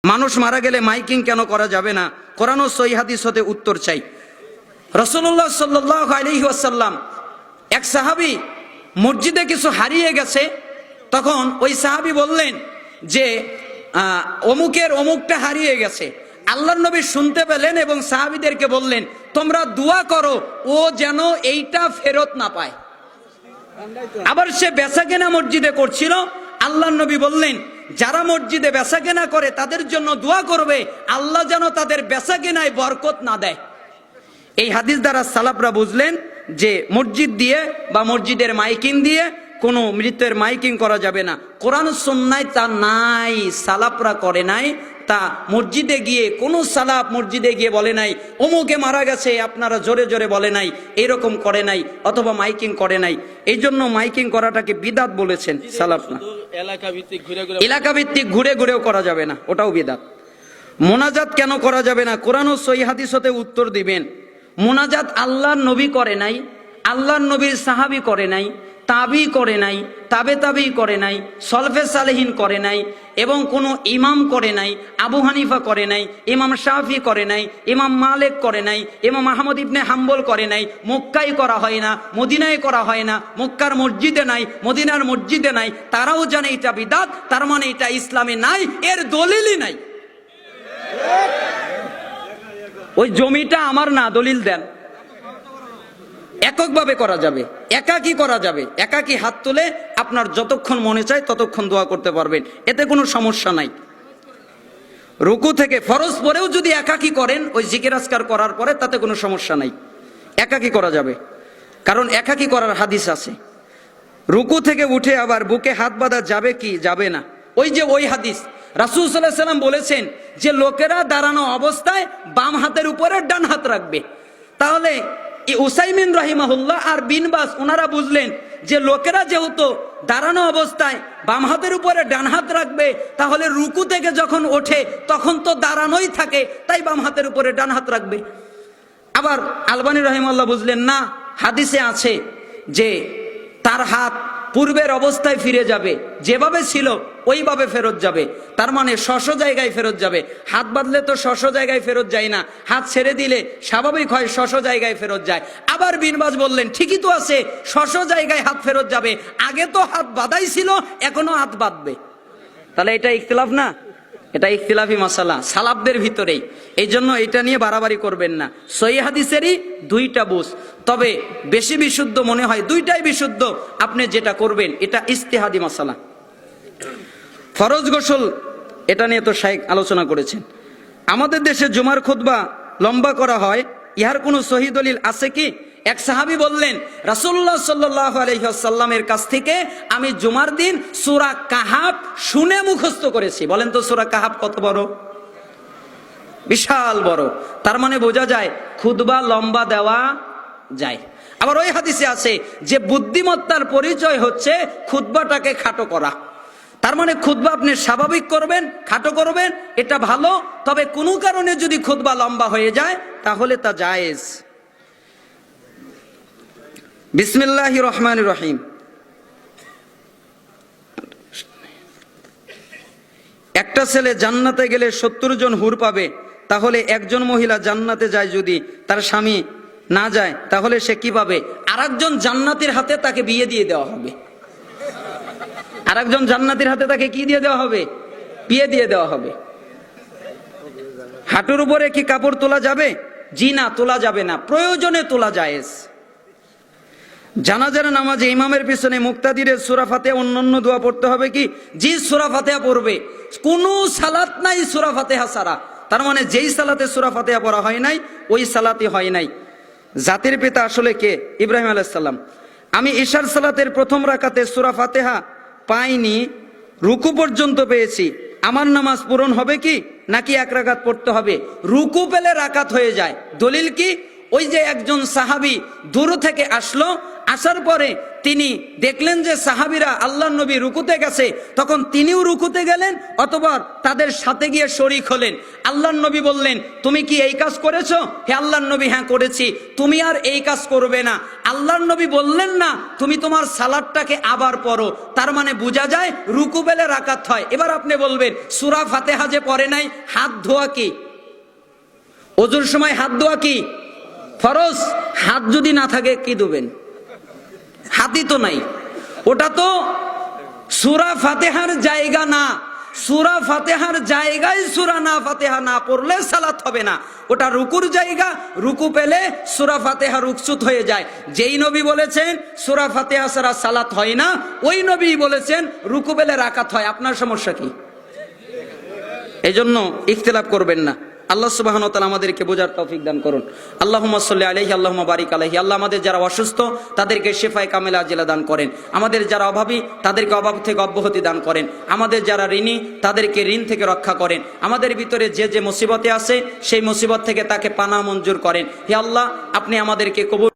মানুষ মারা গেলে মাইকিং কেন করা যাবে না? কোরআন ও সহিহ হাদিস হতে উত্তর চাই। রাসূলুল্লাহ সাল্লাল্লাহু আলাইহি ওয়াসাল্লাম, এক সাহাবী মসজিদে কিছু হারিয়ে গেছে, তখন ওই সাহাবী বললেন যে অমুকের অমুকটা হারিয়ে গেছে। আল্লাহর নবী শুনতে পেলেন এবং সাহাবীদেরকে বললেন, তোমরা দোয়া করো ও যেন এইটা ফেরত না পায়। আবার সে বেচাকেনা মসজিদে করছিল, আল্লাহর নবী বললেন, যারা মসজিদে বেচাকেনা করে তাদের জন্য দোয়া করবে, আল্লাহ যেন তাদের বেচাকেনায় বরকত না দেয়। এই হাদিস দ্বারা সালাফরা বুঝলেন যে মসজিদ দিয়ে বা মসজিদের মাইকিং দিয়ে কোনো মৃতের মাইকিং করা যাবে না। কোরআন সুন্নায় তা নাই, সালাফরা করে নাই। তা মসজিদে গিয়ে কোনো সালাফ মসজিদে গিয়ে বলে নাই অমুকে মারা গেছে, আপনারা জোরে জোরে বলে নাই, এরকম করে নাই, অথবা মাইকিং করে নাই। এই জন্য মাইকিং করাটাকে বিদাত বলেছেন সালাফরা। এলাকা ভিত্তিক ঘুরে ঘুরেও করা যাবে না, ওটাও বিদাত। মোনাজাত কেন করা যাবে না? কোরআন ও সহিহ হাদিস হতে উত্তর দিবেন। মোনাজাত আল্লাহর নবী করে নাই, আল্লাহর নবীর সাহাবী করে নাই, তাবি করে নাই, তাবে করে নাই, সলফে সালেহিন করে নাই, এবং কোনো ইমাম করে নাই। আবু হানিফা করে নাই, ইমাম শাফি করে নাই, ইমাম মালিক করে নাই, ইমাম আহমদ ইবনে হাম্বল করে নাই। মক্কায় করা হয় না, মদিনায় করা হয় না, মক্কার মসজিদে নাই, মদিনার মসজিদে নাই। তারাও জানে এটা বিদাত, তার মানে এটা ইসলামে নাই, এর দলিলই নাই। ওই জমিটা আমার না, দলিল দেন। এককভাবে করা যাবে, একাকী করা যাবে, একাকী হাত তুলে আপনার যতক্ষণ মনে চায় ততক্ষণ দোয়া করতে পারবেন, এতে কোনো সমস্যা নাই। রুকু থেকে ফরজ পরেও যদি একাকী করেন ওই জিকির আজকার করার পরে, তাতে কোনো সমস্যা নাই, একাকী করা যাবে। কারণ একাকী করার হাদিস আছে। রুকু থেকে উঠে আবার বুকে হাত বাঁধা যাবে কি যাবে না, ওই হাদিস রাসূল সাল্লাল্লাহু আলাইহি ওয়াসাল্লাম বলেছেন যে লোকেরা দাঁড়ানো অবস্থায় বাম হাতের উপরে ডান হাত রাখবে। তাহলে উসাইমিন রাহিমাহুল্লাহ আর বিন বাস ওনারা বুঝলেন যে লোকেরা যেহেতু দাঁড়ানো অবস্থায় বাম হাতের উপরে ডান হাত রাখবে, তাহলে রুকু থেকে যখন ওঠে তখন তো দাঁড়ানোই থাকে, তাই বাম হাতের উপরে ডান হাত রাখবে। আবার আলবানী রাহিমাহুল্লাহ বুঝলেন না, হাদিসে আছে যে তার হাত পূর্বের অবস্থায় ফিরে যাবে, যেভাবে ছিল ওইভাবে ফেরত যাবে। তার মানে স্ব জায়গায় ফেরত যাবে। হাত বাঁধলে তো স্ব জায়গায় ফেরত যায় না, হাত ছেড়ে দিলে স্বাভাবিক হয় স্ব জায়গায় ফেরত যায়। আবার বিন বাজ বললেন, ঠিকই তো আছে, স্ব জায়গায় হাত ফেরত যাবে, আগে তো হাত বাঁধাই ছিল, এখনো হাত বাঁধবে। তাহলে এটা ইখতিলাফ না, এটা ইখতিলাফি মাসালা সালাফদের ভিতরেই। এই জন্য এটা নিয়ে বাড়াবাড়ি করবেন না। সহিহ হাদিসেরই দুইটা বুঝ, তবে বেশি বিশুদ্ধ মনে হয় দুইটাই বিশুদ্ধ। আপনি যেটা করবেন এটা ইজতিহাদি মাসালা। ফরজ গোসল, এটা নিয়ে তো শাইখ আলোচনা করেছেন। আমাদের দেশে জুমার খুতবা লম্বা করা হয়, ইহার কোনো সহিহ দলিল আছে কি? এক সাহাবী বললেন, রাসূলুল্লাহ সাল্লাল্লাহু আলাইহি ওয়াসাল্লামের কাছ থেকে আমি জুমার দিন সূরা কাহাফ শুনে মুখস্থ করেছি। বলেন তো সূরা কাহাফ কত বড়? বিশাল বড়। তার মানে বোঝা যায় খুতবা লম্বা দেওয়া যায়। আবার ওই হাদিসে আছে যে বুদ্ধিমত্তার পরিচয় হচ্ছে খুতবাটাকে খাটো করা। তার মানে খুতবা আপনি স্বাভাবিক করবেন, খাটো করবেন, এটা ভালো। তবে কোনো কারণে যদি খুতবা লম্বা হয়ে যায় তাহলে তা জায়েজ। বিসমিল্লাহির রহমানির রহিম। একটা ছেলে জান্নাতে গেলে 70 জন হুর পাবে, তাহলে একজন মহিলা জান্নাতে যায়, যদি তার স্বামী না যায় তাহলে সে কি পাবে? আরেকজন জান্নাতের হাতে তাকে বিয়ে দিয়ে দেওয়া হবে। আরেকজন জান্নাতের হাতে তাকে কি দিয়ে দেওয়া হবে? বিয়ে দিয়ে দেওয়া হবে। হাঁটুর উপরে কি কাপড় তোলা যাবে? জি না, তোলা যাবে না, প্রয়োজনে তোলা জায়েজ। জানাজার নামাজে ইমামের পিছনে মুক্তাদিরের সূরা ফাতিহা অন্যান্য দোয়া পড়তে হবে কি? জি, সূরা ফাতিহা পড়বে। কোনো সালাত নাই সূরা ফাতিহা ছাড়া। তার মানে যেই সালাতে সূরা ফাতিহা পড়া হয় নাই ওই সালাতই হয় নাই। জাতির পিতা আসলে কে? ইব্রাহিম আলাইহিস সালাম। আমি ইশার সালাতের প্রথম রাকাতে সূরা ফাতিহা পাইনি, রুকু পর্যন্ত পেয়েছি, আমার নামাজ পূরণ হবে কি নাকি এক রাকাত পড়তে হবে? রুকু পেলে রাকাত হয়ে যায়। দলিল কি? ওই যে একজন সাহাবী দূর থেকে আসলো, আসার পরে তিনি দেখলেন যে সাহাবীরা আল্লাহর নবী রুকুতে গেছে, তখন তিনিও রুকুতে গেলেন অথবা তাদের সাথে গিয়ে শরীক হলেন। আল্লাহর নবী বললেন, তুমি কি এই কাজ করেছো? হে আল্লাহর নবী, হ্যাঁ করেছি। তুমি আর এই কাজ করবে না। আল্লাহর নবী বললেন না, তুমি তোমার সালাতটাকে আবার পড়ো। তার মানে বোঝা যায় রুকু পেলে রাকাত হয়। এবার আপনি বলবেন, সূরা ফাতিহা যে পড়ে নাই, হাত ধোয়া কি ওযুর সময় হাত ধোয়া কি ফরজ? হাত যদি না থাকে কি ধোবেন? হাতই তো নাই। ওটা তো সূরা ফাতিহার জায়গা না। সূরা ফাতিহার জায়গায় সূরা না ফাতিহা না পড়লে সালাত হবে না। ওটা রুকুর জায়গা, রুকু পেলে সূরা ফাতিহা রুকসুত হয়ে যায়। যেই নবী বলেছেন সূরা ফাতিহা ছাড়া সালাত হয় না, ওই নবী বলেছেন রুকু পেলে রাকাত হয়। আপনার সমস্যা কি? এজন্য ইখতিলাফ করবেন না। আল্লাহ সুবহানাহু ওয়া তাআলা আমাদেরকে বোঝার তৌফিক দান করুন। আল্লাহুম্মা সাল্লি আলাইহি, আল্লাহুম্মা বারিক আলাইহি। আল্লাহ আমাদের যারা অসুস্থ তাদেরকে শিফায়ে কামিলা আজিলা দান করেন। আমাদের যারা অভাবী তাদেরকে অভাব থেকে অব্যাহতি দান করেন। আমাদের যারা ঋণী তাদেরকে ঋণ থেকে রক্ষা করেন। আমাদের ভিতরে যে যে মুসিবতে আছে সেই মুসিবত থেকে তাকে পানাহ মঞ্জুর করেন। হে আল্লাহ, আপনি আমাদেরকে কবুল